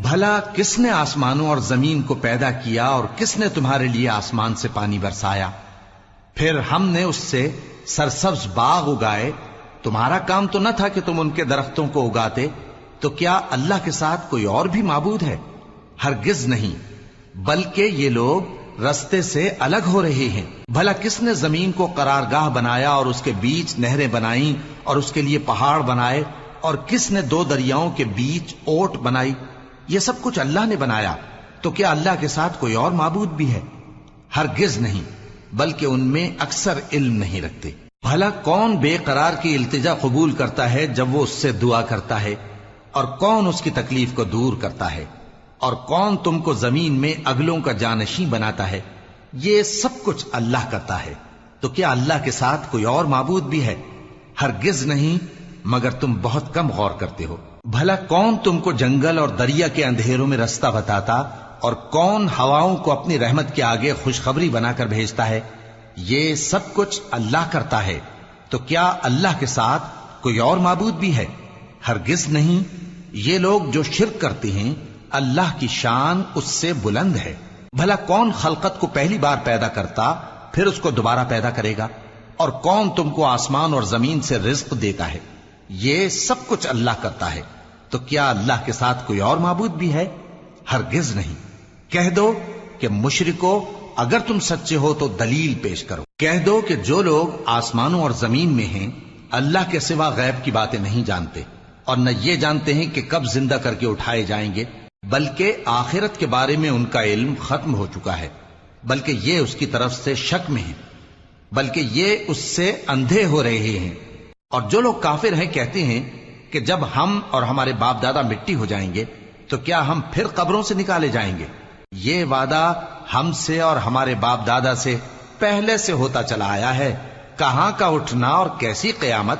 بھلا کس نے آسمانوں اور زمین کو پیدا کیا اور کس نے تمہارے لیے آسمان سے پانی برسایا؟ پھر ہم نے اس سے سرسبز باغ اگائے. تمہارا کام تو نہ تھا کہ تم ان کے درختوں کو اگاتے. تو کیا اللہ کے ساتھ کوئی اور بھی معبود ہے؟ ہرگز نہیں، بلکہ یہ لوگ رستے سے الگ ہو رہے ہیں. بھلا کس نے زمین کو قرارگاہ بنایا اور اس کے بیچ نہریں بنائیں اور اس کے لیے پہاڑ بنائے، اور کس نے دو دریاؤں کے بیچ اوٹ بنائی؟ یہ سب کچھ اللہ نے بنایا. تو کیا اللہ کے ساتھ کوئی اور معبود بھی ہے؟ ہرگز نہیں، بلکہ ان میں اکثر علم نہیں رکھتے. بھلا کون بے قرار کی التجا قبول کرتا ہے جب وہ اس سے دعا کرتا ہے، اور کون اس کی تکلیف کو دور کرتا ہے، اور کون تم کو زمین میں اگلوں کا جانشین بناتا ہے؟ یہ سب کچھ اللہ کرتا ہے. تو کیا اللہ کے ساتھ کوئی اور معبود بھی ہے؟ ہرگز نہیں، مگر تم بہت کم غور کرتے ہو. بھلا کون تم کو جنگل اور دریا کے اندھیروں میں رستہ بتاتا، اور کون ہواؤں کو اپنی رحمت کے آگے خوشخبری بنا کر بھیجتا ہے؟ یہ سب کچھ اللہ کرتا ہے. تو کیا اللہ کے ساتھ کوئی اور معبود بھی ہے؟ ہرگز نہیں. یہ لوگ جو شرک کرتے ہیں اللہ کی شان اس سے بلند ہے. بھلا کون خلقت کو پہلی بار پیدا کرتا پھر اس کو دوبارہ پیدا کرے گا؟ اور کون تم کو آسمان اور زمین سے رزق دیتا ہے؟ یہ سب کچھ اللہ کرتا ہے. تو کیا اللہ کے ساتھ کوئی اور معبود بھی ہے؟ ہرگز نہیں. کہہ دو کہ مشرکو، اگر تم سچے ہو تو دلیل پیش کرو. کہہ دو کہ جو لوگ آسمانوں اور زمین میں ہیں اللہ کے سوا غیب کی باتیں نہیں جانتے، اور نہ یہ جانتے ہیں کہ کب زندہ کر کے اٹھائے جائیں گے، بلکہ آخرت کے بارے میں ان کا علم ختم ہو چکا ہے، بلکہ یہ اس کی طرف سے شک میں ہیں، بلکہ یہ اس سے اندھے ہو رہے ہیں. اور جو لوگ کافر ہیں کہتے ہیں کہ جب ہم اور ہمارے باپ دادا مٹی ہو جائیں گے تو کیا ہم پھر قبروں سے نکالے جائیں گے؟ یہ وعدہ ہم سے اور ہمارے باپ دادا سے پہلے سے ہوتا چلا آیا ہے. کہاں کا اٹھنا اور کیسی قیامت؟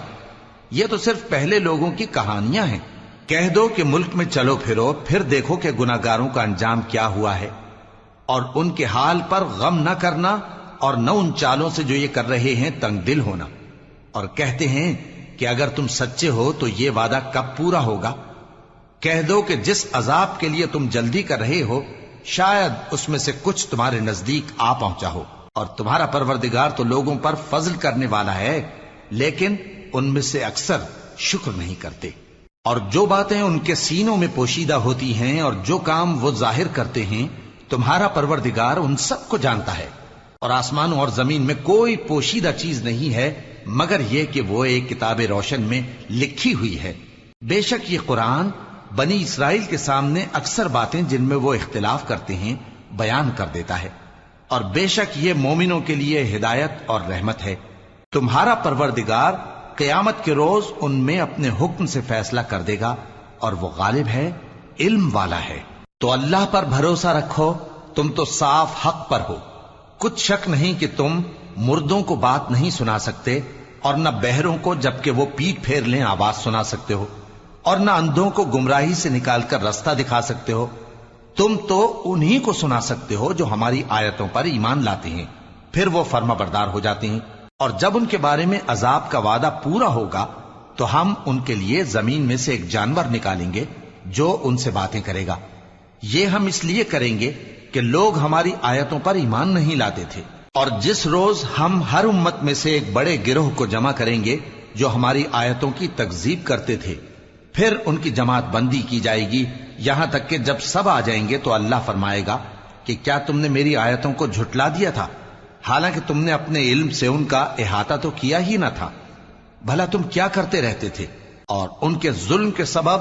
یہ تو صرف پہلے لوگوں کی کہانیاں ہیں. کہہ دو کہ ملک میں چلو پھرو، پھر دیکھو کہ گناہگاروں کا انجام کیا ہوا ہے، اور ان کے حال پر غم نہ کرنا، اور نہ ان چالوں سے جو یہ کر رہے ہیں تنگ دل ہونا. اور کہتے ہیں کہ اگر تم سچے ہو تو یہ وعدہ کب پورا ہوگا؟ کہہ دو کہ جس عذاب کے لیے تم جلدی کر رہے ہو شاید اس میں سے کچھ تمہارے نزدیک آ پہنچا ہو، اور تمہارا پروردگار تو لوگوں پر فضل کرنے والا ہے، لیکن ان میں سے اکثر شکر نہیں کرتے. اور جو باتیں ان کے سینوں میں پوشیدہ ہوتی ہیں اور جو کام وہ ظاہر کرتے ہیں تمہارا پروردگار ان سب کو جانتا ہے. اور آسمانوں اور زمین میں کوئی پوشیدہ چیز نہیں ہے مگر یہ کہ وہ ایک کتاب روشن میں لکھی ہوئی ہے. بے شک یہ قرآن بنی اسرائیل کے سامنے اکثر باتیں جن میں وہ اختلاف کرتے ہیں بیان کر دیتا ہے، اور بے شک یہ مومنوں کے لیے ہدایت اور رحمت ہے. تمہارا پروردگار قیامت کے روز ان میں اپنے حکم سے فیصلہ کر دے گا، اور وہ غالب ہے، علم والا ہے. تو اللہ پر بھروسہ رکھو، تم تو صاف حق پر ہو. کچھ شک نہیں کہ تم مردوں کو بات نہیں سنا سکتے، اور نہ بہروں کو جبکہ وہ پیٹ پھیر لیں آواز سنا سکتے ہو، اور نہ اندھوں کو گمراہی سے نکال کر رستہ دکھا سکتے ہو. تم تو انہی کو سنا سکتے ہو جو ہماری آیتوں پر ایمان لاتے ہیں، پھر وہ فرما بردار ہو جاتے ہیں. اور جب ان کے بارے میں عذاب کا وعدہ پورا ہوگا تو ہم ان کے لیے زمین میں سے ایک جانور نکالیں گے جو ان سے باتیں کرے گا. یہ ہم اس لیے کریں گے کہ لوگ ہماری آیتوں پر ایمان نہیں لاتے تھے. اور جس روز ہم ہر امت میں سے ایک بڑے گروہ کو جمع کریں گے جو ہماری آیتوں کی تکذیب کرتے تھے، پھر ان کی جماعت بندی کی جائے گی یہاں تک کہ جب سب آ جائیں گے تو اللہ فرمائے گا کہ کیا تم نے میری آیتوں کو جھٹلا دیا تھا، حالانکہ تم نے اپنے علم سے ان کا احاطہ تو کیا ہی نہ تھا. بھلا تم کیا کرتے رہتے تھے؟ اور ان کے ظلم کے سبب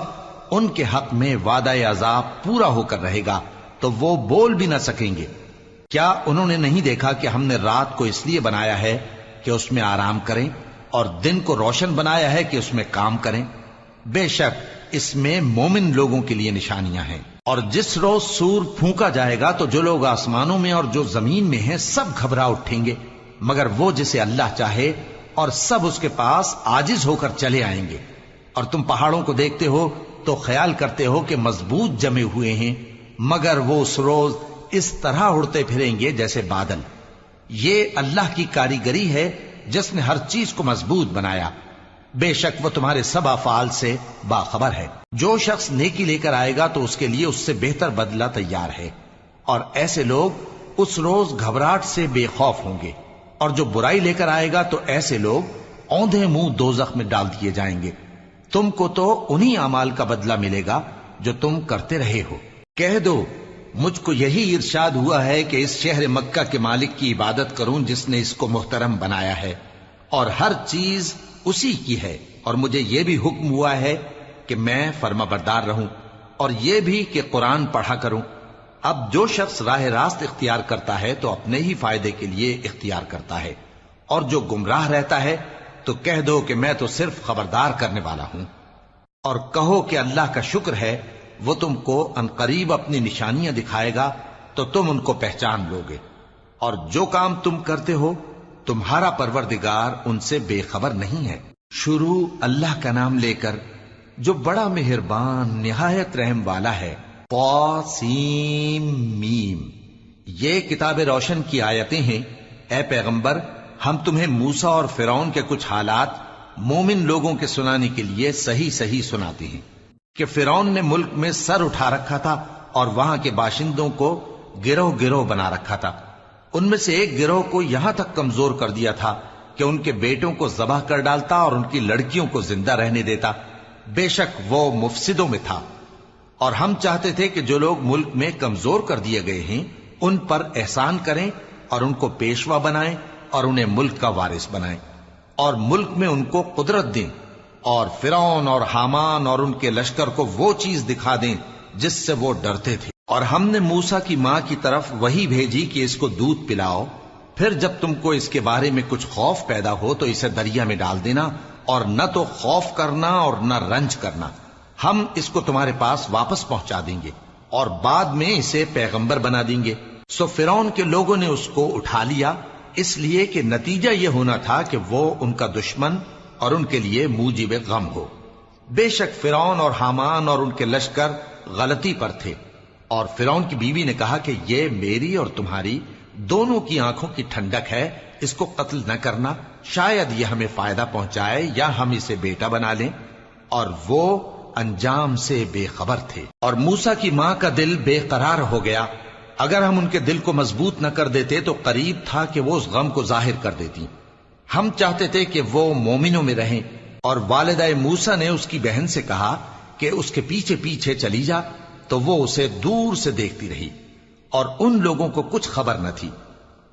ان کے حق میں وعدہ عذاب پورا ہو کر رہے گا تو وہ بول بھی نہ سکیں گے. کیا انہوں نے نہیں دیکھا کہ ہم نے رات کو اس لیے بنایا ہے کہ اس میں آرام کریں، اور دن کو روشن بنایا ہے کہ اس میں کام کریں؟ بے شک اس میں مومن لوگوں کے لیے نشانیاں ہیں. اور جس روز سور پھونکا جائے گا تو جو لوگ آسمانوں میں اور جو زمین میں ہیں سب گھبرا اٹھیں گے مگر وہ جسے اللہ چاہے، اور سب اس کے پاس عاجز ہو کر چلے آئیں گے. اور تم پہاڑوں کو دیکھتے ہو تو خیال کرتے ہو کہ مضبوط جمے ہوئے ہیں، مگر وہ اس روز اس طرح اڑتے پھریں گے جیسے بادل. یہ اللہ کی کاریگری ہے جس نے ہر چیز کو مضبوط بنایا. بے شک وہ تمہارے سب افعال سے باخبر ہے۔ جو شخص نیکی لے کر آئے گا تو اس کے لیے اس سے بہتر بدلہ تیار ہے، اور ایسے لوگ اس روز گھبراہٹ سے بے خوف ہوں گے، اور جو برائی لے کر آئے گا تو ایسے لوگ اوندھے منہ دوزخ میں ڈال دیے جائیں گے۔ تم کو تو انہی اعمال کا بدلہ ملے گا جو تم کرتے رہے ہو۔ کہہ دو مجھ کو یہی ارشاد ہوا ہے کہ اس شہر مکہ کے مالک کی عبادت کروں جس نے اس کو محترم بنایا ہے، اور ہر چیز اسی کی ہے، اور مجھے یہ بھی حکم ہوا ہے کہ میں فرما بردار رہوں، اور یہ بھی کہ قرآن پڑھا کروں۔ اب جو شخص راہ راست اختیار کرتا ہے تو اپنے ہی فائدے کے لیے اختیار کرتا ہے، اور جو گمراہ رہتا ہے تو کہہ دو کہ میں تو صرف خبردار کرنے والا ہوں۔ اور کہو کہ اللہ کا شکر ہے وہ تم کو عنقریب اپنی نشانیاں دکھائے گا تو تم ان کو پہچان لو گے، اور جو کام تم کرتے ہو تمہارا پروردگار ان سے بے خبر نہیں ہے۔ شروع اللہ کا نام لے کر جو بڑا مہربان نہایت رحم والا ہے۔ طاسیم میم، یہ کتاب روشن کی آیتیں ہیں۔ اے پیغمبر، ہم تمہیں موسیٰ اور فرعون کے کچھ حالات مومن لوگوں کے سنانے کے لیے صحیح صحیح سناتے ہیں کہ فرعون نے ملک میں سر اٹھا رکھا تھا اور وہاں کے باشندوں کو گروہ گروہ بنا رکھا تھا۔ ان میں سے ایک گروہ کو یہاں تک کمزور کر دیا تھا کہ ان کے بیٹوں کو ذبح کر ڈالتا اور ان کی لڑکیوں کو زندہ رہنے دیتا۔ بے شک وہ مفسدوں میں تھا، اور ہم چاہتے تھے کہ جو لوگ ملک میں کمزور کر دیے گئے ہیں ان پر احسان کریں اور ان کو پیشوا بنائیں اور انہیں ملک کا وارث بنائیں، اور ملک میں ان کو قدرت دیں، اور فرعون اور حامان اور ان کے لشکر کو وہ چیز دکھا دیں جس سے وہ ڈرتے تھے۔ اور ہم نے موسیٰ کی ماں کی طرف وحی بھیجی کہ اس کو دودھ پلاؤ، پھر جب تم کو اس کے بارے میں کچھ خوف پیدا ہو تو اسے دریا میں ڈال دینا، اور نہ تو خوف کرنا اور نہ رنج کرنا، ہم اس کو تمہارے پاس واپس پہنچا دیں گے اور بعد میں اسے پیغمبر بنا دیں گے۔ سو فرعون کے لوگوں نے اس کو اٹھا لیا، اس لیے کہ نتیجہ یہ ہونا تھا کہ وہ ان کا دشمن اور ان کے لیے موجب غم ہو۔ بے شک فرعون اور حامان اور ان کے لشکر غلطی پر تھے، اور فرعون کی بیوی نے کہا کہ یہ میری اور تمہاری دونوں کی آنکھوں کی ٹھنڈک ہے، اس کو قتل نہ کرنا، شاید یہ ہمیں فائدہ پہنچائے یا ہم اسے بیٹا بنا لیں، اور وہ انجام سے بے خبر تھے۔ اور موسیٰ کی ماں کا دل بے قرار ہو گیا، اگر ہم ان کے دل کو مضبوط نہ کر دیتے تو قریب تھا کہ وہ اس غم کو ظاہر کر دیتی۔ ہم چاہتے تھے کہ وہ مومنوں میں رہیں، اور والدہ موسیٰ نے اس کی بہن سے کہا کہ اس کے پیچھے پیچھے چلی جا، تو وہ اسے دور سے دیکھتی رہی، اور ان لوگوں کو کچھ خبر نہ تھی،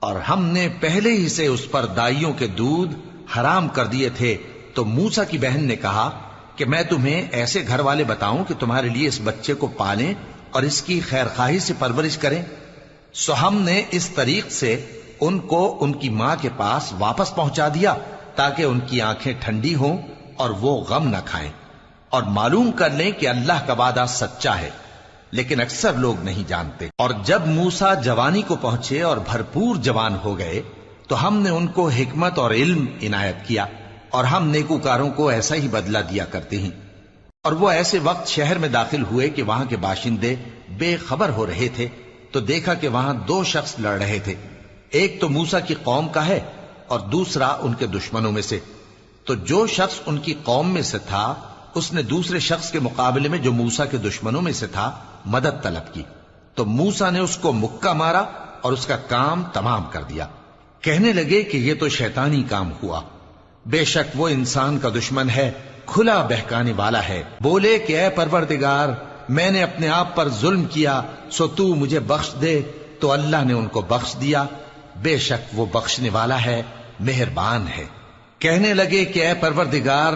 اور ہم نے پہلے ہی سے اس پر دائیوں کے دودھ حرام کر دیے تھے۔ تو موسیٰ کی بہن نے کہا کہ میں تمہیں ایسے گھر والے بتاؤں کہ تمہارے لیے اس بچے کو پالیں اور اس کی خیر خواہی سے پرورش کریں۔ سو ہم نے اس طریق سے ان کو ان کی ماں کے پاس واپس پہنچا دیا تاکہ ان کی آنکھیں ٹھنڈی ہوں اور وہ غم نہ کھائیں، اور معلوم کر لیں کہ اللہ کا وعدہ سچا ہے، لیکن اکثر لوگ نہیں جانتے۔ اور جب موسیٰ جوانی کو پہنچے اور بھرپور جوان ہو گئے تو ہم نے ان کو حکمت اور علم عنایت کیا، اور ہم نیکوکاروں کو ایسا ہی بدلہ دیا کرتے ہیں۔ اور وہ ایسے وقت شہر میں داخل ہوئے کہ وہاں کے باشندے بے خبر ہو رہے تھے، تو دیکھا کہ وہاں دو شخص لڑ رہے تھے، ایک تو موسیٰ کی قوم کا ہے اور دوسرا ان کے دشمنوں میں سے۔ تو جو شخص ان کی قوم میں سے تھا اس نے دوسرے شخص کے مقابلے میں جو موسیٰ کے دشمنوں میں سے تھا مدد طلب کی، تو موسیٰ نے اس کو مکہ مارا اور اس کا کام تمام کر دیا۔ کہنے لگے کہ یہ تو شیطانی کام ہوا، بے شک وہ انسان کا دشمن ہے، کھلا بہکانے والا ہے۔ بولے کہ اے پروردگار، میں نے اپنے آپ پر ظلم کیا، سو تو مجھے بخش دے، تو اللہ نے ان کو بخش دیا، بے شک وہ بخشنے والا ہے، مہربان ہے۔ کہنے لگے کہ اے پروردگار،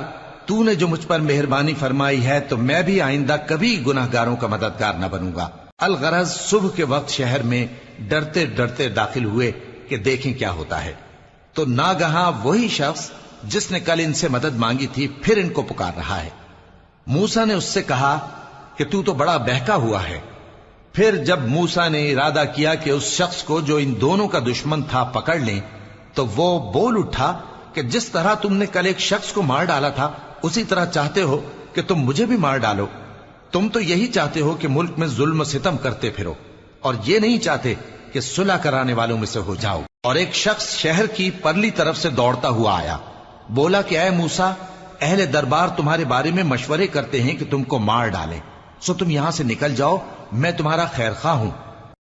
تو نے جو مجھ پر مہربانی فرمائی ہے تو میں بھی آئندہ کبھی گناہگاروں کا مددگار نہ بنوں گا۔ الغرض صبح کے وقت شہر میں ڈرتے ڈرتے داخل ہوئے کہ دیکھیں کیا ہوتا ہے، تو ناگہاں وہی شخص جس نے کل ان سے مدد مانگی تھی پھر ان کو پکار رہا ہے۔ موسیٰ نے اس سے کہا کہ تو بڑا بہکا ہوا ہے۔ پھر جب موسیٰ نے ارادہ کیا کہ اس شخص کو جو ان دونوں کا دشمن تھا پکڑ لیں، تو وہ بول اٹھا کہ جس طرح تم نے کل ایک شخص کو مار ڈالا تھا اسی طرح چاہتے ہو کہ تم مجھے بھی مار ڈالو۔ تم تو یہی چاہتے ہو کہ ملک میں ظلم و ستم کرتے پھرو، اور یہ نہیں چاہتے کہ صلح کرانے والوں میں سے ہو جاؤ۔ اور ایک شخص شہر کی پرلی طرف سے دوڑتا ہوا آیا، بولا کہ اے موسیٰ، اہل دربار تمہارے بارے میں مشورے کرتے ہیں کہ تم کو مار ڈالیں، سو تم یہاں سے نکل جاؤ، میں تمہارا خیر خواہ ہوں۔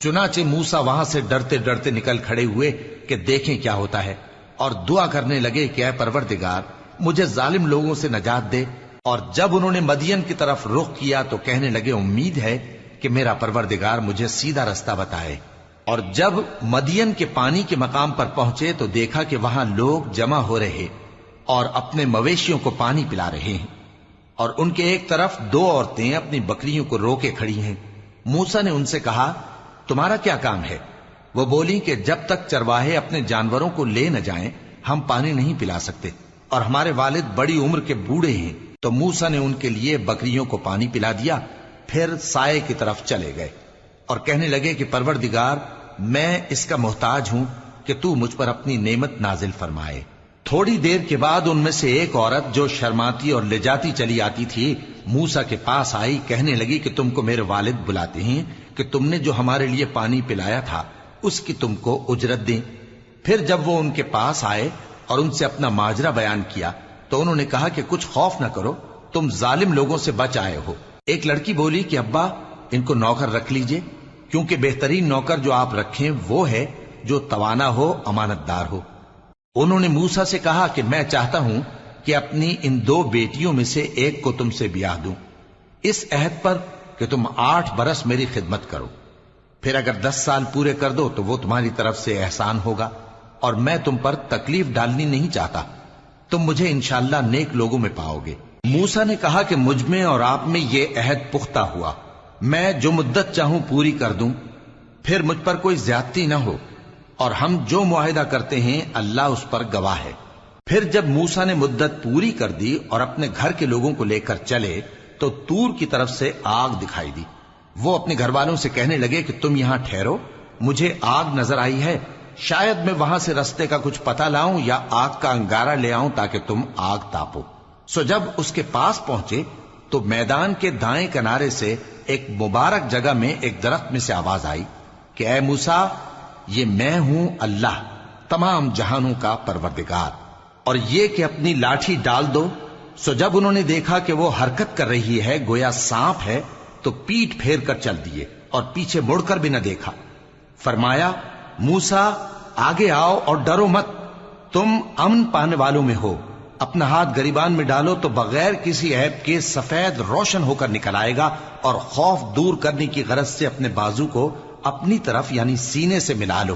چنانچہ موسیٰ وہاں سے ڈرتے ڈرتے نکل کھڑے ہوئے کہ دیکھیں کیا ہوتا ہے، اور دعا کرنے لگے کہ اے پروردگار مجھے ظالم لوگوں سے نجات دے۔ اور جب انہوں نے مدین کی طرف رخ کیا تو کہنے لگے امید ہے کہ میرا پروردگار مجھے سیدھا رستہ بتائے۔ اور جب مدین کے پانی کے مقام پر پہنچے تو دیکھا کہ وہاں لوگ جمع ہو رہے اور اپنے مویشیوں کو پانی پلا رہے ہیں، اور ان کے ایک طرف دو عورتیں اپنی بکریوں کو روکے کھڑی ہیں۔ موسیٰ نے ان سے کہا تمہارا کیا کام ہے؟ وہ بولی کہ جب تک چرواہے اپنے جانوروں کو لے نہ جائیں ہم پانی نہیں پلا سکتے، اور ہمارے والد بڑی عمر کے بوڑھے ہیں۔ تو موسیٰ نے ان کے لیے بکریوں کو پانی پلا دیا، پھر سائے کی طرف چلے گئے اور کہنے لگے کہ پروردگار میں اس کا محتاج ہوں کہ تو مجھ پر اپنی نعمت نازل فرمائے۔ تھوڑی دیر کے بعد ان میں سے ایک عورت جو شرماتی اور لجاتی چلی آتی تھی موسیٰ کے پاس آئی، کہنے لگی کہ تم کو میرے والد بلاتے ہیں کہ تم نے جو ہمارے لیے پانی پلایا تھا اس کی تم کو اجرت دیں۔ پھر جب وہ ان کے پاس آئے اور ان سے اپنا ماجرا بیان کیا تو انہوں نے کہا کہ کچھ خوف نہ کرو، تم ظالم لوگوں سے بچ آئے ہو۔ ایک لڑکی بولی کہ ابا ان کو نوکر رکھ لیجئے، کیونکہ بہترین نوکر جو آپ رکھیں وہ ہے جو توانا ہو، امانت دار ہو۔ انہوں نے موسیٰ سے کہا کہ میں چاہتا ہوں کہ اپنی ان دو بیٹیوں میں سے ایک کو تم سے بیاہ دوں، اس عہد پر کہ تم 8 برس میری خدمت کرو، پھر اگر 10 سال پورے کر دو تو وہ تمہاری طرف سے احسان ہوگا، اور میں تم پر تکلیف ڈالنی نہیں چاہتا، تم مجھے انشاءاللہ نیک لوگوں میں پاؤ گے۔ موسیٰ نے کہا کہ مجھ میں اور آپ میں یہ عہد پختہ ہوا، میں جو مدت چاہوں پوری کر دوں، پھر مجھ پر کوئی زیادتی نہ ہو، اور ہم جو معاہدہ کرتے ہیں اللہ اس پر گواہ ہے۔ پھر جب موسیٰ نے مدت پوری کر دی اور اپنے گھر کے لوگوں کو لے کر چلے تو طور کی طرف سے آگ دکھائی دی۔ وہ اپنے گھر والوں سے کہنے لگے کہ تم یہاں ٹھہرو، مجھے آگ نظر آئی ہے، شاید میں وہاں سے رستے کا کچھ پتہ لاؤں یا آگ کا انگارہ لے آؤں تاکہ تم آگ تاپو۔ سو جب اس کے پاس پہنچے تو میدان کے دائیں کنارے سے ایک مبارک جگہ میں ایک درخت میں سے آواز آئی کہ اے موسیٰ یہ میں ہوں اللہ تمام جہانوں کا پروردگار، اور یہ کہ اپنی لاٹھی ڈال دو۔ سو جب انہوں نے دیکھا کہ وہ حرکت کر رہی ہے گویا سانپ ہے تو پیٹ پھیر کر چل دیے اور پیچھے مڑ کر بھی نہ دیکھا۔ فرمایا موسیٰ آگے آؤ اور ڈرو مت، تم امن پانے والوں میں ہو، اپنا ہاتھ گریبان میں ڈالو تو بغیر کسی عیب کے سفید روشن ہو کر نکل آئے گا، اور خوف دور کرنے کی غرض سے اپنے بازو کو اپنی طرف یعنی سینے سے ملا لو۔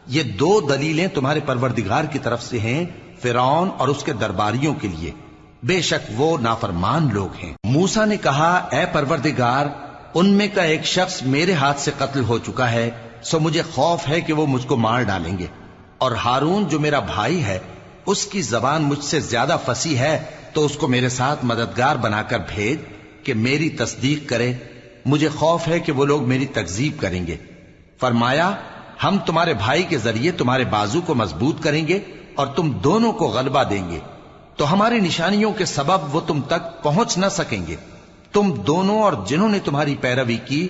یہ 2 دلیلیں تمہارے پروردگار کی طرف سے ہیں فرعون اور اس کے درباریوں کے لیے، بے شک وہ نافرمان لوگ ہیں۔ موسیٰ نے کہا اے پروردگار ان میں کا ایک شخص میرے ہاتھ سے قتل ہو چکا ہے، سو مجھے خوف ہے کہ وہ مجھ کو مار ڈالیں گے، اور ہارون جو میرا بھائی ہے اس کی زبان مجھ سے زیادہ فصیح ہے، تو اس کو میرے ساتھ مددگار بنا کر بھیج کہ میری تصدیق کرے، مجھے خوف ہے کہ وہ لوگ میری تکذیب کریں گے۔ فرمایا ہم تمہارے بھائی کے ذریعے تمہارے بازو کو مضبوط کریں گے اور تم دونوں کو غلبہ دیں گے، تو ہماری نشانیوں کے سبب وہ تم تک پہنچ نہ سکیں گے، تم دونوں اور جنہوں نے تمہاری پیروی کی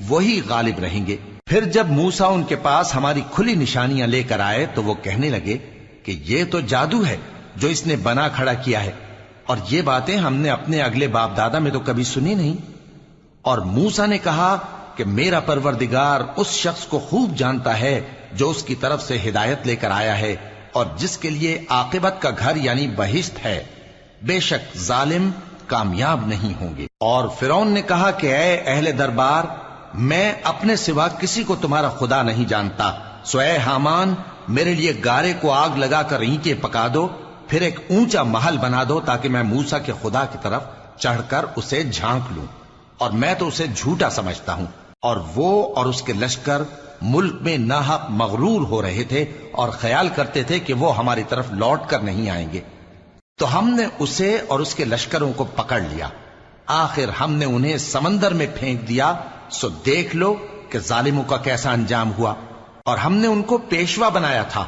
وہی غالب رہیں گے۔ پھر جب موسیٰ ان کے پاس ہماری کھلی نشانیاں لے کر آئے تو وہ کہنے لگے کہ یہ تو جادو ہے جو اس نے بنا کھڑا کیا ہے، اور یہ باتیں ہم نے اپنے اگلے باپ دادا میں تو کبھی سنی نہیں۔ اور موسیٰ نے کہا کہ میرا پروردگار اس شخص کو خوب جانتا ہے جو اس کی طرف سے ہدایت لے کر آیا ہے اور جس کے لیے عاقبت کا گھر یعنی بہشت ہے، بے شک ظالم کامیاب نہیں ہوں گے۔ اور فرعون نے کہا کہ اے اہل دربار میں اپنے سوا کسی کو تمہارا خدا نہیں جانتا، سو اے حامان میرے لیے گارے کو آگ لگا کر اینٹیں پکا دو، پھر ایک اونچا محل بنا دو تاکہ میں موسیٰ کے خدا کی طرف چڑھ کر اسے جھانک لوں، اور میں تو اسے جھوٹا سمجھتا ہوں۔ اور وہ اور اس کے لشکر ملک میں ناحق مغرور ہو رہے تھے اور خیال کرتے تھے کہ وہ ہماری طرف لوٹ کر نہیں آئیں گے، تو ہم نے اسے اور اس کے لشکروں کو پکڑ لیا، آخر ہم نے انہیں سمندر میں پھینک دیا، سو دیکھ لو کہ ظالموں کا کیسا انجام ہوا۔ اور ہم نے ان کو پیشوا بنایا تھا،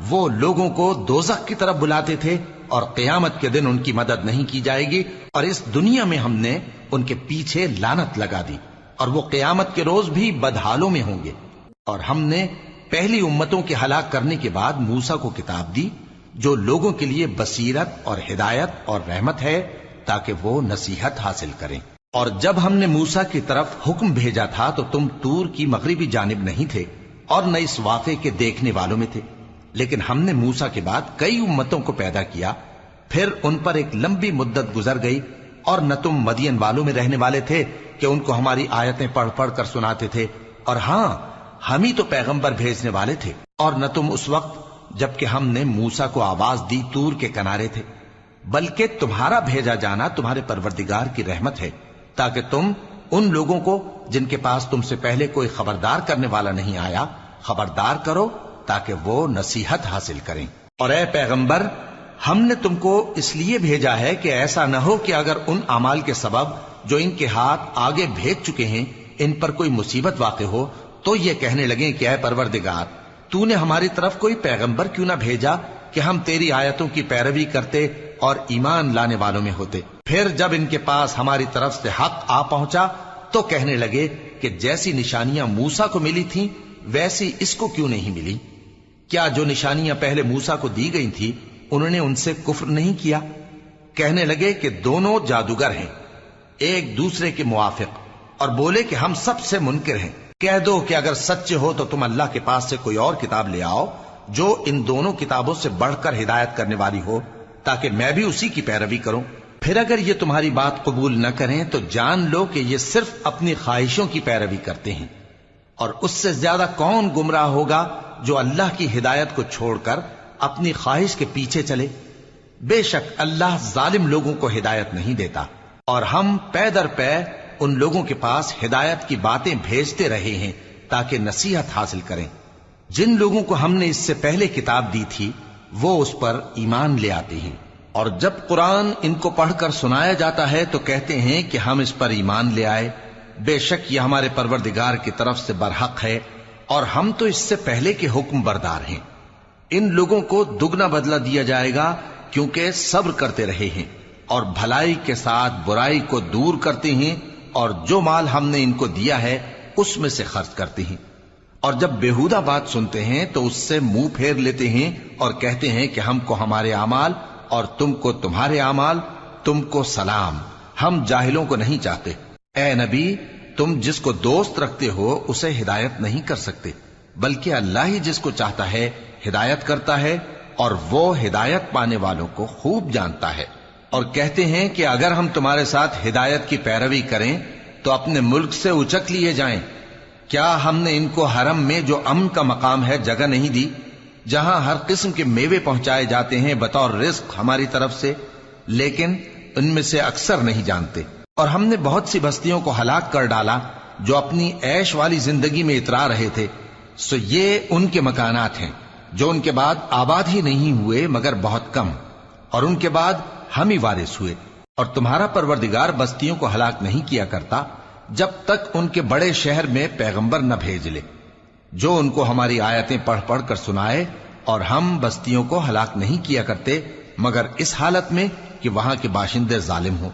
وہ لوگوں کو دوزخ کی طرف بلاتے تھے، اور قیامت کے دن ان کی مدد نہیں کی جائے گی، اور اس دنیا میں ہم نے ان کے پیچھے لعنت لگا دی، اور وہ قیامت کے روز بھی بدحالوں میں ہوں گے۔ اور ہم نے پہلی امتوں کے ہلاک کرنے کے بعد موسیٰ کو کتاب دی، جو لوگوں کے لیے بصیرت اور ہدایت اور رحمت ہے تاکہ وہ نصیحت حاصل کریں۔ اور جب ہم نے موسیٰ کی طرف حکم بھیجا تھا تو تم طور کی مغربی جانب نہیں تھے اور نہ اس واقعے کے دیکھنے والوں میں تھے، لیکن ہم نے موسیٰ کے بعد کئی امتوں کو پیدا کیا، پھر ان پر ایک لمبی مدت گزر گئی، اور نہ تم مدین والوں میں رہنے والے تھے کہ ان کو ہماری آیتیں پڑھ پڑھ کر سناتے تھے، اور ہاں ہم ہی تو پیغمبر بھیجنے والے تھے، اور نہ تم اس وقت جبکہ ہم نے موسیٰ کو آواز دی طور کے کنارے تھے، بلکہ تمہارا بھیجا جانا تمہارے پروردگار کی رحمت ہے تاکہ تم ان لوگوں کو جن کے پاس تم سے پہلے کوئی خبردار کرنے والا نہیں آیا خبردار کرو تاکہ وہ نصیحت حاصل کریں۔ اور اے پیغمبر، ہم نے تم کو اس لیے بھیجا ہے کہ ایسا نہ ہو کہ اگر ان اعمال کے سبب جو ان کے ہاتھ آگے بھیج چکے ہیں ان پر کوئی مصیبت واقع ہو تو یہ کہنے لگیں کہ اے پروردگار، تو نے ہماری طرف کوئی پیغمبر کیوں نہ بھیجا کہ ہم تیری آیتوں کی پیروی کرتے اور ایمان لانے والوں میں ہوتے۔ پھر جب ان کے پاس ہماری طرف سے حق آ پہنچا تو کہنے لگے کہ جیسی نشانیاں موسیٰ کو ملی تھیں ویسی اس کو کیوں نہیں ملی؟ کیا جو نشانیاں پہلے موسیٰ کو دی گئی تھی انہوں نے ان سے کفر نہیں کیا؟ کہنے لگے کہ دونوں جادوگر ہیں ایک دوسرے کے موافق، اور بولے کہ ہم سب سے منکر ہیں۔ کہہ دو کہ اگر سچے ہو تو تم اللہ کے پاس سے کوئی اور کتاب لے آؤ جو ان دونوں کتابوں سے بڑھ کر ہدایت کرنے والی ہو تاکہ میں بھی اسی کی پیروی کروں۔ پھر اگر یہ تمہاری بات قبول نہ کریں تو جان لو کہ یہ صرف اپنی خواہشوں کی پیروی کرتے ہیں، اور اس سے زیادہ کون گمراہ ہوگا جو اللہ کی ہدایت کو چھوڑ کر اپنی خواہش کے پیچھے چلے۔ بے شک اللہ ظالم لوگوں کو ہدایت نہیں دیتا، اور ہم پے در پے ان لوگوں کے پاس ہدایت کی باتیں بھیجتے رہے ہیں تاکہ نصیحت حاصل کریں۔ جن لوگوں کو ہم نے اس سے پہلے کتاب دی تھی وہ اس پر ایمان لے آتے ہیں، اور جب قرآن ان کو پڑھ کر سنایا جاتا ہے تو کہتے ہیں کہ ہم اس پر ایمان لے آئے، بے شک یہ ہمارے پروردگار کی طرف سے برحق ہے، اور ہم تو اس سے پہلے کے حکم بردار ہیں۔ ان لوگوں کو دگنا بدلہ دیا جائے گا کیونکہ صبر کرتے رہے ہیں اور بھلائی کے ساتھ برائی کو دور کرتے ہیں، اور جو مال ہم نے ان کو دیا ہے اس میں سے خرچ کرتے ہیں، اور جب بیہودہ بات سنتے ہیں تو اس سے منہ پھیر لیتے ہیں اور کہتے ہیں کہ ہم کو ہمارے اعمال اور تم کو تمہارے اعمال، تم کو سلام، ہم جاہلوں کو نہیں چاہتے۔ اے نبی، تم جس کو دوست رکھتے ہو اسے ہدایت نہیں کر سکتے، بلکہ اللہ ہی جس کو چاہتا ہے ہدایت کرتا ہے، اور وہ ہدایت پانے والوں کو خوب جانتا ہے۔ اور کہتے ہیں کہ اگر ہم تمہارے ساتھ ہدایت کی پیروی کریں تو اپنے ملک سے اچک لیے جائیں۔ کیا ہم نے ان کو حرم میں جو امن کا مقام ہے جگہ نہیں دی، جہاں ہر قسم کے میوے پہنچائے جاتے ہیں بطور رزق ہماری طرف سے؟ لیکن ان میں سے اکثر نہیں جانتے۔ اور ہم نے بہت سی بستیوں کو ہلاک کر ڈالا جو اپنی عیش والی زندگی میں اترا رہے تھے، سو یہ ان کے مکانات ہیں جو ان کے بعد آباد ہی نہیں ہوئے مگر بہت کم، اور ان کے بعد ہم ہی وارث ہوئے۔ اور تمہارا پروردگار بستیوں کو ہلاک نہیں کیا کرتا جب تک ان کے بڑے شہر میں پیغمبر نہ بھیج لے جو ان کو ہماری آیتیں پڑھ پڑھ کر سنائے، اور ہم بستیوں کو ہلاک نہیں کیا کرتے مگر اس حالت میں کہ وہاں کے باشندے ظالم ہوں۔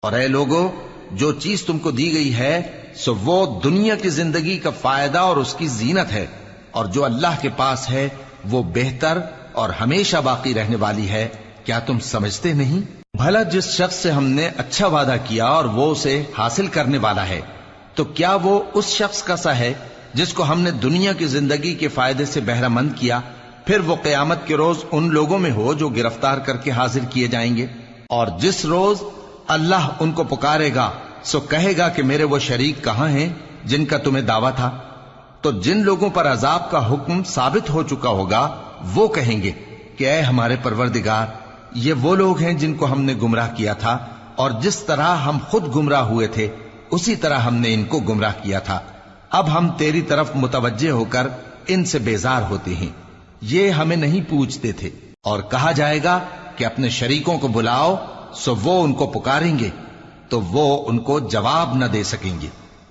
اور اے لوگو، جو چیز تم کو دی گئی ہے سو وہ دنیا کی زندگی کا فائدہ اور اس کی زینت ہے، اور جو اللہ کے پاس ہے وہ بہتر اور ہمیشہ باقی رہنے والی ہے۔ کیا تم سمجھتے نہیں؟ بھلا جس شخص سے ہم نے اچھا وعدہ کیا اور وہ اسے حاصل کرنے والا ہے تو کیا وہ اس شخص کا سا ہے جس کو ہم نے دنیا کی زندگی کے فائدے سے بہرہ مند کیا، پھر وہ قیامت کے روز ان لوگوں میں ہو جو گرفتار کر کے حاضر کیے جائیں گے؟ اور جس روز اللہ ان کو پکارے گا سو کہے گا کہ میرے وہ شریک کہاں ہیں جن کا تمہیں دعویٰ تھا؟ تو جن لوگوں پر عذاب کا حکم ثابت ہو چکا ہوگا وہ کہیں گے کہ اے ہمارے پروردگار، یہ وہ لوگ ہیں جن کو ہم نے گمراہ کیا تھا، اور جس طرح ہم خود گمراہ ہوئے تھے اسی طرح ہم نے ان کو گمراہ کیا تھا۔ اب ہم تیری طرف متوجہ ہو کر ان سے بیزار ہوتے ہیں، یہ ہمیں نہیں پوچھتے تھے۔ اور کہا جائے گا کہ اپنے شریکوں کو بلاؤ، سو وہ ان کو پکاریں گے تو وہ ان کو جواب نہ دے سکیں گے،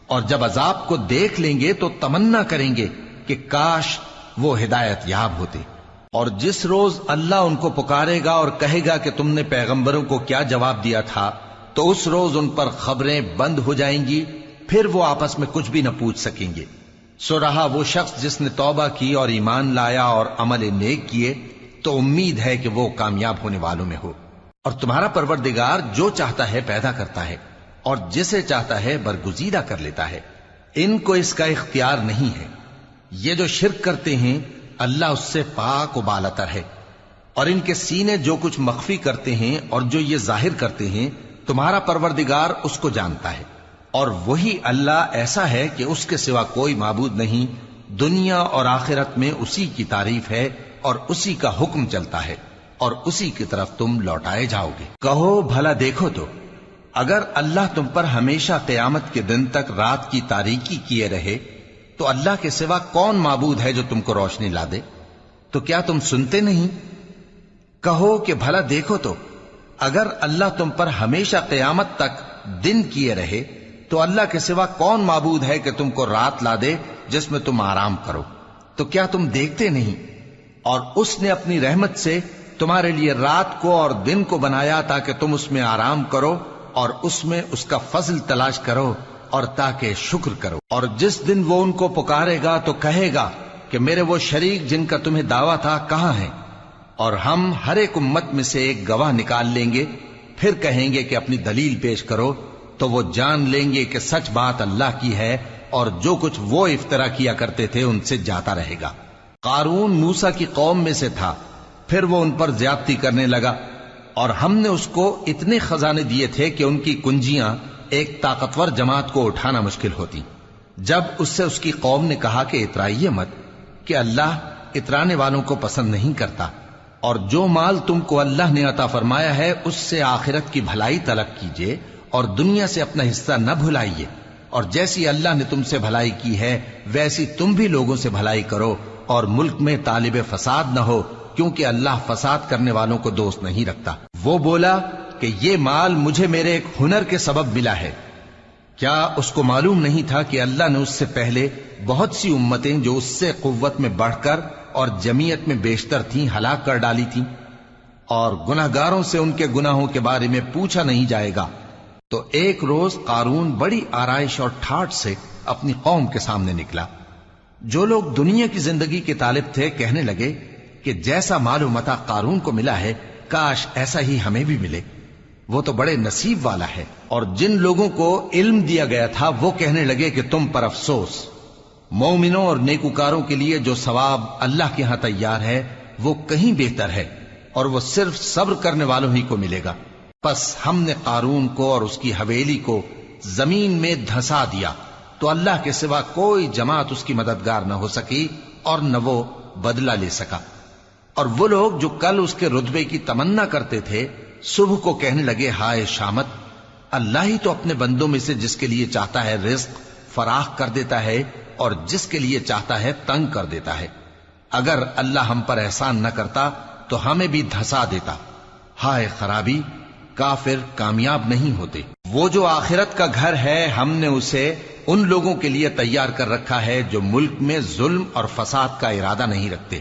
اور جب عذاب کو دیکھ لیں گے تو تمنا کریں گے کہ کاش وہ ہدایت یاب ہوتے۔ اور جس روز اللہ ان کو پکارے گا اور کہے گا کہ تم نے پیغمبروں کو کیا جواب دیا تھا، تو اس روز ان پر خبریں بند ہو جائیں گی، پھر وہ آپس میں کچھ بھی نہ پوچھ سکیں گے۔ سو رہا وہ شخص جس نے توبہ کی اور ایمان لایا اور عمل نیک کیے، تو امید ہے کہ وہ کامیاب ہونے والوں میں ہو۔ اور تمہارا پروردگار جو چاہتا ہے پیدا کرتا ہے اور جسے چاہتا ہے برگزیدہ کر لیتا ہے، ان کو اس کا اختیار نہیں ہے۔ یہ جو شرک کرتے ہیں اللہ اس سے پاک و بالاتر ہے، اور ان کے سینے جو کچھ مخفی کرتے ہیں اور جو یہ ظاہر کرتے ہیں تمہارا پروردگار اس کو جانتا ہے۔ اور وہی اللہ ایسا ہے کہ اس کے سوا کوئی معبود نہیں، دنیا اور آخرت میں اسی کی تعریف ہے اور اسی کا حکم چلتا ہے، اور اسی کی طرف تم لوٹائے جاؤ گے۔ کہو بھلا دیکھو تو اگر اللہ تم پر ہمیشہ قیامت کے دن تک رات کی تاریکی کیے رہے تو اللہ کے سوا کون معبود ہے جو تم کو روشنی لا دے؟ تو کیا تم سنتے نہیں؟ کہو کہ بھلا دیکھو تو اگر اللہ تم پر ہمیشہ قیامت تک دن کیے رہے تو اللہ کے سوا کون معبود ہے کہ تم کو رات لا دے جس میں تم آرام کرو؟ تو کیا تم دیکھتے نہیں؟ اور اس نے اپنی رحمت سے تمہارے لیے رات کو اور دن کو بنایا تاکہ تم اس میں آرام کرو اور اس میں اس کا فضل تلاش کرو اور تاکہ شکر کرو۔ اور جس دن وہ ان کو پکارے گا تو کہے گا کہ میرے وہ شریک جن کا تمہیں دعویٰ تھا کہاں ہیں؟ اور ہم ہر ایک امت میں سے ایک گواہ نکال لیں گے، پھر کہیں گے کہ اپنی دلیل پیش کرو، تو وہ جان لیں گے کہ سچ بات اللہ کی ہے اور جو کچھ وہ افترا کیا کرتے تھے ان سے جاتا رہے گا۔ قارون موسیٰ کی قوم میں سے تھا، پھر وہ ان پر زیادتی کرنے لگا، اور ہم نے اس کو اتنے خزانے دیے تھے کہ ان کی کنجیاں ایک طاقتور جماعت کو اٹھانا مشکل ہوتی۔ جب اس سے اس کی قوم نے کہا کہ اترائیے مت، کہ اللہ اترانے والوں کو پسند نہیں کرتا، اور جو مال تم کو اللہ نے عطا فرمایا ہے اس سے آخرت کی بھلائی طلب کیجیے اور دنیا سے اپنا حصہ نہ بھلائیے، اور جیسی اللہ نے تم سے بھلائی کی ہے ویسی تم بھی لوگوں سے بھلائی کرو، اور ملک میں طالب فساد نہ ہو، کیونکہ اللہ فساد کرنے والوں کو دوست نہیں رکھتا۔ وہ بولا کہ یہ مال مجھے میرے ایک ہنر کے سبب ملا ہے۔ کیا اس کو معلوم نہیں تھا کہ اللہ نے اس سے پہلے بہت سی امتیں جو اس سے قوت میں بڑھ کر اور جمعیت میں بیشتر تھیں ہلاک کر ڈالی تھیں، اور گناہگاروں سے ان کے گناہوں کے بارے میں پوچھا نہیں جائے گا؟ تو ایک روز قارون بڑی آرائش اور ٹھاٹھ سے اپنی قوم کے سامنے نکلا۔ جو لوگ دنیا کی زندگی کے طالب تھے کہنے لگے کہ جیسا مال و متاع قارون کو ملا ہے کاش ایسا ہی ہمیں بھی ملے، وہ تو بڑے نصیب والا ہے۔ اور جن لوگوں کو علم دیا گیا تھا وہ کہنے لگے کہ تم پر افسوس، مومنوں اور نیکوکاروں کے لیے جو ثواب اللہ کے ہاں تیار ہے وہ کہیں بہتر ہے، اور وہ صرف صبر کرنے والوں ہی کو ملے گا۔ پس ہم نے قارون کو اور اس کی حویلی کو زمین میں دھسا دیا، تو اللہ کے سوا کوئی جماعت اس کی مددگار نہ ہو سکی اور نہ وہ بدلہ لے سکا۔ اور وہ لوگ جو کل اس کے رتبے کی تمنا کرتے تھے صبح کو کہنے لگے ہائے شامت، اللہ ہی تو اپنے بندوں میں سے جس کے لیے چاہتا ہے رزق فراخ کر دیتا ہے اور جس کے لیے چاہتا ہے تنگ کر دیتا ہے۔ اگر اللہ ہم پر احسان نہ کرتا تو ہمیں بھی دھسا دیتا۔ ہائے خرابی، کافر کامیاب نہیں ہوتے۔ وہ جو آخرت کا گھر ہے ہم نے اسے ان لوگوں کے لیے تیار کر رکھا ہے جو ملک میں ظلم اور فساد کا ارادہ نہیں رکھتے،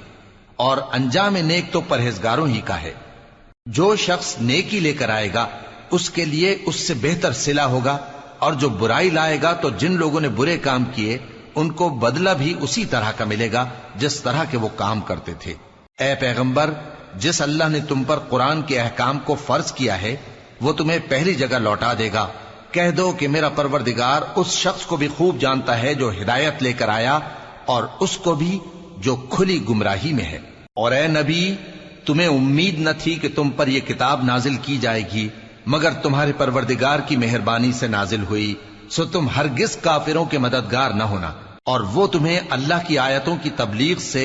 اور انجام نیک تو پرہیزگاروں ہی کا ہے۔ جو شخص نیکی لے کر آئے گا اس کے لیے اس سے بہتر صلہ ہوگا، اور جو برائی لائے گا تو جن لوگوں نے برے کام کیے ان کو بدلہ بھی اسی طرح کا ملے گا جس طرح کے وہ کام کرتے تھے۔ اے پیغمبر، جس اللہ نے تم پر قرآن کے احکام کو فرض کیا ہے وہ تمہیں پہلی جگہ لوٹا دے گا۔ کہہ دو کہ میرا پروردگار اس شخص کو بھی خوب جانتا ہے جو ہدایت لے کر آیا اور اس کو بھی جو کھلی گمراہی میں ہے۔ اور اے نبی، تمہیں امید نہ تھی کہ تم پر یہ کتاب نازل کی جائے گی مگر تمہارے پروردگار کی مہربانی سے نازل ہوئی، سو تم ہرگز کافروں کے مددگار نہ ہونا، اور وہ تمہیں اللہ کی آیتوں کی تبلیغ سے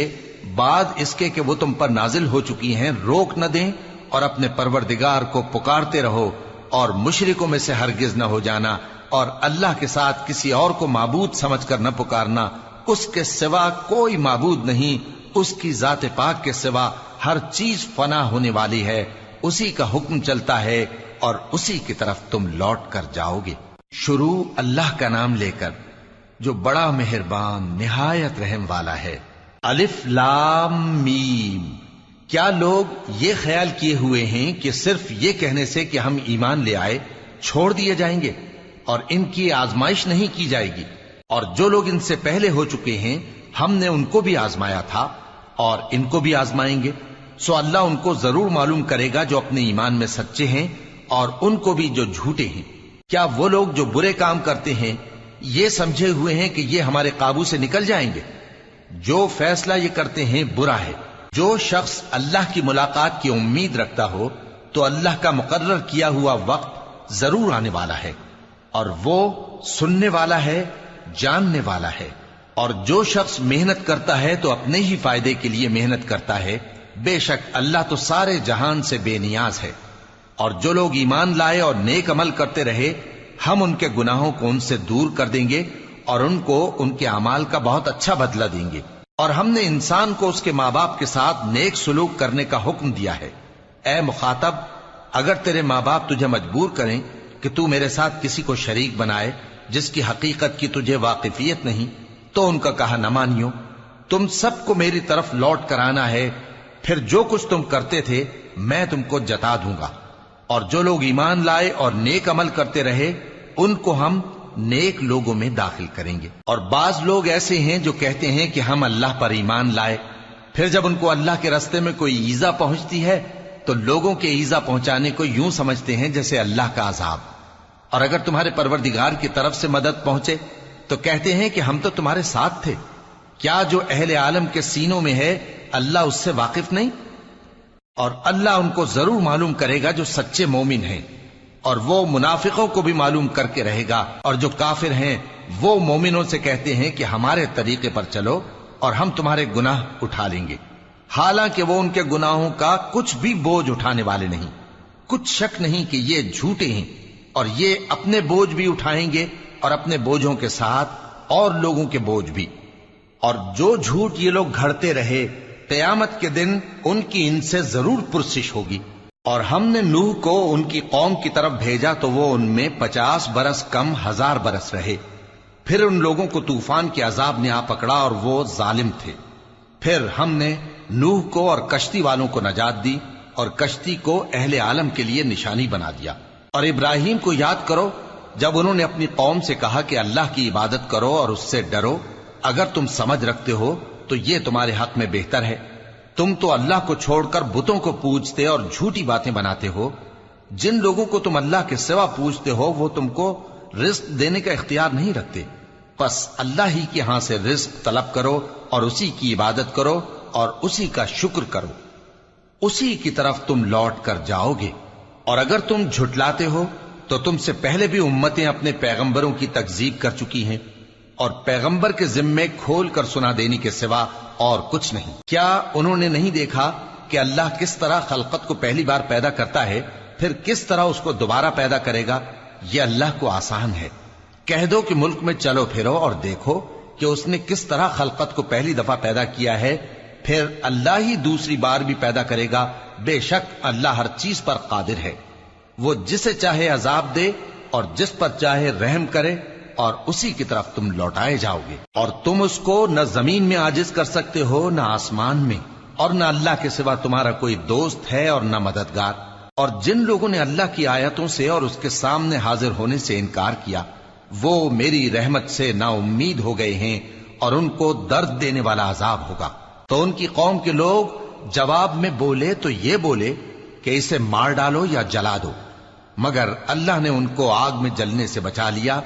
بعد اس کے کہ وہ تم پر نازل ہو چکی ہیں روک نہ دیں، اور اپنے پروردگار کو پکارتے رہو اور مشرکوں میں سے ہرگز نہ ہو جانا، اور اللہ کے ساتھ کسی اور کو معبود سمجھ کر نہ پکارنا، اس کے سوا کوئی معبود نہیں، اس کی ذات پاک کے سوا ہر چیز فنا ہونے والی ہے، اسی کا حکم چلتا ہے اور اسی کی طرف تم لوٹ کر جاؤ گے۔ شروع اللہ کا نام لے کر جو بڑا مہربان نہایت رحم والا ہے۔ الف لام میم۔ کیا لوگ یہ خیال کیے ہوئے ہیں کہ صرف یہ کہنے سے کہ ہم ایمان لے آئے چھوڑ دیے جائیں گے اور ان کی آزمائش نہیں کی جائے گی؟ اور جو لوگ ان سے پہلے ہو چکے ہیں ہم نے ان کو بھی آزمایا تھا اور ان کو بھی آزمائیں گے، سو اللہ ان کو ضرور معلوم کرے گا جو اپنے ایمان میں سچے ہیں اور ان کو بھی جو جھوٹے ہیں۔ کیا وہ لوگ جو برے کام کرتے ہیں یہ سمجھے ہوئے ہیں کہ یہ ہمارے قابو سے نکل جائیں گے؟ جو فیصلہ یہ کرتے ہیں برا ہے۔ جو شخص اللہ کی ملاقات کی امید رکھتا ہو تو اللہ کا مقرر کیا ہوا وقت ضرور آنے والا ہے، اور وہ سننے والا ہے، جاننے والا ہے۔ اور جو شخص محنت کرتا ہے تو اپنے ہی فائدے کے لیے محنت کرتا ہے، بے شک اللہ تو سارے جہان سے بے نیاز ہے۔ اور جو لوگ ایمان لائے اور نیک عمل کرتے رہے، ہم ان کے گناہوں کو ان سے دور کر دیں گے اور ان کو ان کے اعمال کا بہت اچھا بدلہ دیں گے۔ اور ہم نے انسان کو اس کے ماں باپ کے ساتھ نیک سلوک کرنے کا حکم دیا ہے۔ اے مخاطب، اگر تیرے ماں باپ تجھے مجبور کریں کہ تو میرے ساتھ کسی کو شریک بنائے جس کی حقیقت کی تجھے واقفیت نہیں، تو ان کا کہا نہ مانیو۔ تم سب کو میری طرف لوٹ کر آنا ہے، پھر جو کچھ تم کرتے تھے میں تم کو جتا دوں گا۔ اور جو لوگ ایمان لائے اور نیک عمل کرتے رہے ان کو ہم نیک لوگوں میں داخل کریں گے۔ اور بعض لوگ ایسے ہیں جو کہتے ہیں کہ ہم اللہ پر ایمان لائے، پھر جب ان کو اللہ کے راستے میں کوئی ایذا پہنچتی ہے تو لوگوں کے ایذا پہنچانے کو یوں سمجھتے ہیں جیسے اللہ کا عذاب۔ اور اگر تمہارے پروردگار کی طرف سے مدد پہنچے تو کہتے ہیں کہ ہم تو تمہارے ساتھ تھے۔ کیا جو اہل عالم کے سینوں میں ہے اللہ اس سے واقف نہیں؟ اور اللہ ان کو ضرور معلوم کرے گا جو سچے مومن ہیں، اور وہ منافقوں کو بھی معلوم کر کے رہے گا۔ اور جو کافر ہیں وہ مومنوں سے کہتے ہیں کہ ہمارے طریقے پر چلو اور ہم تمہارے گناہ اٹھا لیں گے، حالانکہ وہ ان کے گناہوں کا کچھ بھی بوجھ اٹھانے والے نہیں۔ کچھ شک نہیں کہ یہ جھوٹے ہیں، اور یہ اپنے بوجھ بھی اٹھائیں گے اور اپنے بوجھوں کے ساتھ اور لوگوں کے بوجھ بھی۔ اور جو جھوٹ یہ لوگ گھڑتے رہے، قیامت کے دن ان کی ان سے ضرور پرسش ہوگی۔ اور ہم نے نوح کو ان کی قوم کی طرف بھیجا تو وہ ان میں 50 برس کم 1000 برس رہے۔ پھر ان لوگوں کو طوفان کے عذاب نے آ پکڑا اور وہ ظالم تھے۔ پھر ہم نے نوح کو اور کشتی والوں کو نجات دی اور کشتی کو اہل عالم کے لیے نشانی بنا دیا۔ اور ابراہیم کو یاد کرو جب انہوں نے اپنی قوم سے کہا کہ اللہ کی عبادت کرو اور اس سے ڈرو، اگر تم سمجھ رکھتے ہو تو یہ تمہارے حق میں بہتر ہے۔ تم تو اللہ کو چھوڑ کر بتوں کو پوجتے اور جھوٹی باتیں بناتے ہو۔ جن لوگوں کو تم اللہ کے سوا پوجتے ہو وہ تم کو رزق دینے کا اختیار نہیں رکھتے، پس اللہ ہی کے ہاں سے رزق طلب کرو اور اسی کی عبادت کرو اور اسی کا شکر کرو، اسی کی طرف تم لوٹ کر جاؤ گے۔ اور اگر تم جھٹلاتے ہو تو تم سے پہلے بھی امتیں اپنے پیغمبروں کی تکذیب کر چکی ہیں، اور پیغمبر کے ذمے کھول کر سنا دینے کے سوا اور کچھ نہیں۔ کیا انہوں نے نہیں دیکھا کہ اللہ کس طرح خلقت کو پہلی بار پیدا کرتا ہے، پھر کس طرح اس کو دوبارہ پیدا کرے گا؟ یہ اللہ کو آسان ہے۔ کہہ دو کہ ملک میں چلو پھرو اور دیکھو کہ اس نے کس طرح خلقت کو پہلی دفعہ پیدا کیا ہے، پھر اللہ ہی دوسری بار بھی پیدا کرے گا۔ بے شک اللہ ہر چیز پر قادر ہے۔ وہ جسے چاہے عذاب دے اور جس پر چاہے رحم کرے، اور اسی کی طرف تم لوٹائے جاؤ گے۔ اور تم اس کو نہ زمین میں عاجز کر سکتے ہو نہ آسمان میں، اور نہ اللہ کے سوا تمہارا کوئی دوست ہے اور نہ مددگار۔ اور جن لوگوں نے اللہ کی آیتوں سے اور اس کے سامنے حاضر ہونے سے انکار کیا، وہ میری رحمت سے نا امید ہو گئے ہیں اور ان کو درد دینے والا عذاب ہوگا۔ تو ان کی قوم کے لوگ جواب میں بولے تو یہ بولے کہ اسے مار ڈالو یا جلا دو، مگر اللہ نے ان کو آگ میں جلنے سے بچا لیا۔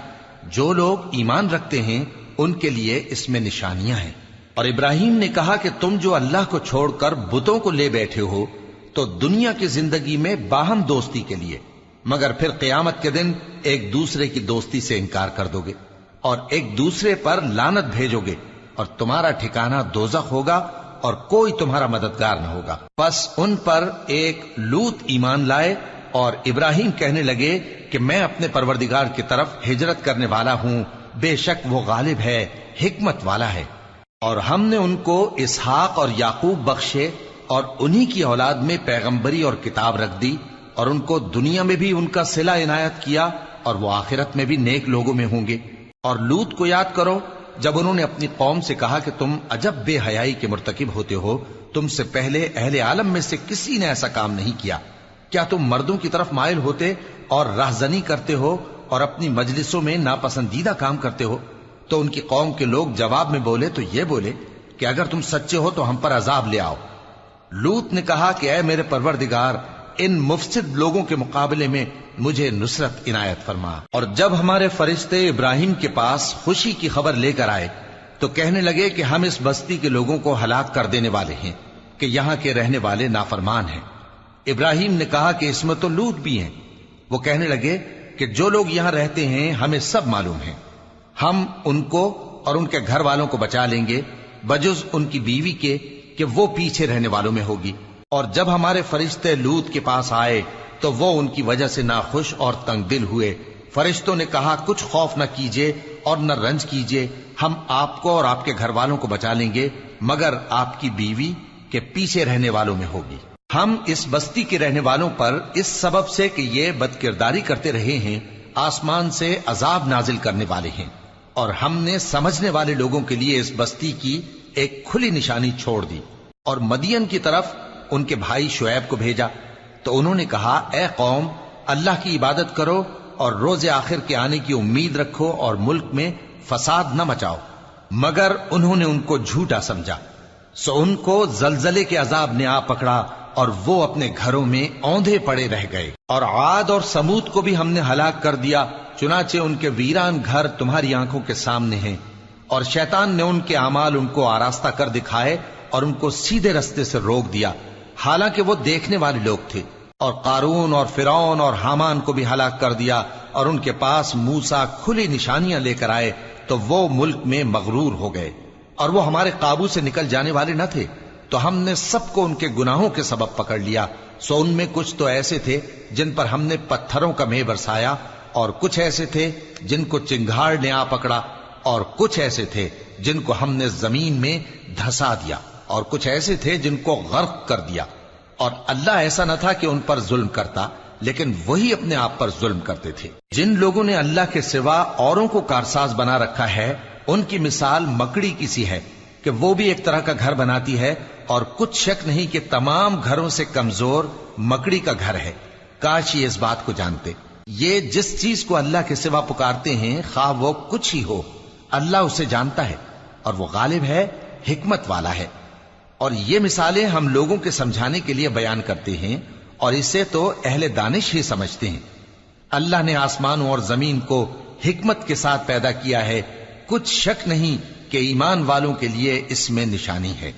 جو لوگ ایمان رکھتے ہیں ان کے لیے اس میں نشانیاں ہیں۔ اور ابراہیم نے کہا کہ تم جو اللہ کو چھوڑ کر بتوں کو لے بیٹھے ہو تو دنیا کی زندگی میں باہم دوستی کے لیے، مگر پھر قیامت کے دن ایک دوسرے کی دوستی سے انکار کر دو گے اور ایک دوسرے پر لعنت بھیجو گے، اور تمہارا ٹھکانہ دوزخ ہوگا اور کوئی تمہارا مددگار نہ ہوگا۔ پس ان پر ایک لوط ایمان لائے اور ابراہیم کہنے لگے کہ میں اپنے پروردگار کی طرف ہجرت کرنے والا ہوں، بے شک وہ غالب ہے، حکمت والا ہے۔ اور ہم نے ان کو اسحاق اور یعقوب بخشے اور انہی کی اولاد میں پیغمبری اور کتاب رکھ دی، اور ان کو دنیا میں بھی ان کا صلہ عنایت کیا اور وہ آخرت میں بھی نیک لوگوں میں ہوں گے۔ اور لوط کو یاد کرو جب انہوں نے اپنی قوم سے کہا کہ تم عجب بے حیائی کے مرتکب ہوتے ہو، تم سے پہلے اہل عالم میں سے کسی نے ایسا کام نہیں کیا۔ کیا تم مردوں کی طرف مائل ہوتے اور راہزنی کرتے ہو اور اپنی مجلسوں میں ناپسندیدہ کام کرتے ہو؟ تو ان کی قوم کے لوگ جواب میں بولے تو یہ بولے کہ اگر تم سچے ہو تو ہم پر عذاب لے آؤ۔ لوط نے کہا کہ اے میرے پروردگار، ان مفسد لوگوں کے مقابلے میں مجھے نصرت عنایت فرما۔ اور جب ہمارے فرشتے ابراہیم کے پاس خوشی کی خبر لے کر آئے تو کہنے لگے کہ ہم اس بستی کے لوگوں کو ہلاک کر دینے والے ہیں کہ یہاں کے رہنے والے نافرمان ہیں۔ ابراہیم نے کہا کہ اس میں تو لوط بھی ہیں۔ وہ کہنے لگے کہ جو لوگ یہاں رہتے ہیں ہمیں سب معلوم ہیں، ہم ان کو اور ان کے گھر والوں کو بچا لیں گے بجز ان کی بیوی کے کہ وہ پیچھے رہنے والوں میں ہوگی۔ اور جب ہمارے فرشتے لوط کے پاس آئے تو وہ ان کی وجہ سے ناخوش اور تنگ دل ہوئے۔ فرشتوں نے کہا کچھ خوف نہ کیجیے اور نہ رنج کیجیے، ہم آپ کو اور آپ کے گھر والوں کو بچا لیں گے مگر آپ کی بیوی کے پیچھے رہنے والوں میں ہوگی۔ ہم اس بستی کے رہنے والوں پر اس سبب سے کہ یہ بدکرداری کرتے رہے ہیں آسمان سے عذاب نازل کرنے والے ہیں، اور ہم نے سمجھنے والے لوگوں کے لیے اس بستی کی ایک کھلی نشانی چھوڑ دی۔ اور مدین کی طرف ان کے بھائی شعیب کو بھیجا تو انہوں نے کہا اے قوم، اللہ کی عبادت کرو اور روز آخر کے آنے کی امید رکھو اور ملک میں فساد نہ مچاؤ، مگر انہوں نے ان کو جھوٹا سمجھا، سو ان کو زلزلے کے عذاب نے آ پکڑا اور وہ اپنے گھروں میں اوندھے پڑے رہ گئے۔ اور عاد اور سمود کو بھی ہم نے ہلاک کر دیا، چنانچہ ان کے ویران گھر تمہاری آنکھوں کے سامنے ہیں، اور شیطان نے ان کے اعمال ان کو آراستہ کر دکھائے اور ان کو سیدھے رستے سے روک دیا، حالانکہ وہ دیکھنے والے لوگ تھے۔ اور قارون اور فرعون اور حامان کو بھی ہلاک کر دیا، اور ان کے پاس موسیٰ کھلی نشانیاں لے کر آئے تو وہ ملک میں مغرور ہو گئے، اور وہ ہمارے قابو سے نکل جانے والے نہ تھے، تو ہم نے سب کو ان کے گناہوں کے سبب پکڑ لیا۔ سو ان میں کچھ تو ایسے تھے جن پر ہم نے پتھروں کا مے برسایا، اور کچھ ایسے تھے جن کو چنگھاڑ نے آ پکڑا، اور کچھ ایسے تھے جن کو ہم نے زمین میں دھسا دیا، اور کچھ ایسے تھے جن کو غرق کر دیا۔ اور اللہ ایسا نہ تھا کہ ان پر ظلم کرتا، لیکن وہی اپنے آپ پر ظلم کرتے تھے۔ جن لوگوں نے اللہ کے سوا اوروں کو کارساز بنا رکھا ہے، ان کی مثال مکڑی کی سی ہے کہ وہ بھی ایک طرح کا گھر بناتی ہے، اور کچھ شک نہیں کہ تمام گھروں سے کمزور مکڑی کا گھر ہے۔ کاش یہ اس بات کو جانتے۔ یہ جس چیز کو اللہ کے سوا پکارتے ہیں خواہ وہ کچھ ہی ہو، اللہ اسے جانتا ہے، اور وہ غالب ہے، حکمت والا ہے۔ اور یہ مثالیں ہم لوگوں کے سمجھانے کے لیے بیان کرتے ہیں، اور اسے تو اہل دانش ہی سمجھتے ہیں۔ اللہ نے آسمانوں اور زمین کو حکمت کے ساتھ پیدا کیا ہے، کچھ شک نہیں کہ ایمان والوں کے لیے اس میں نشانی ہے۔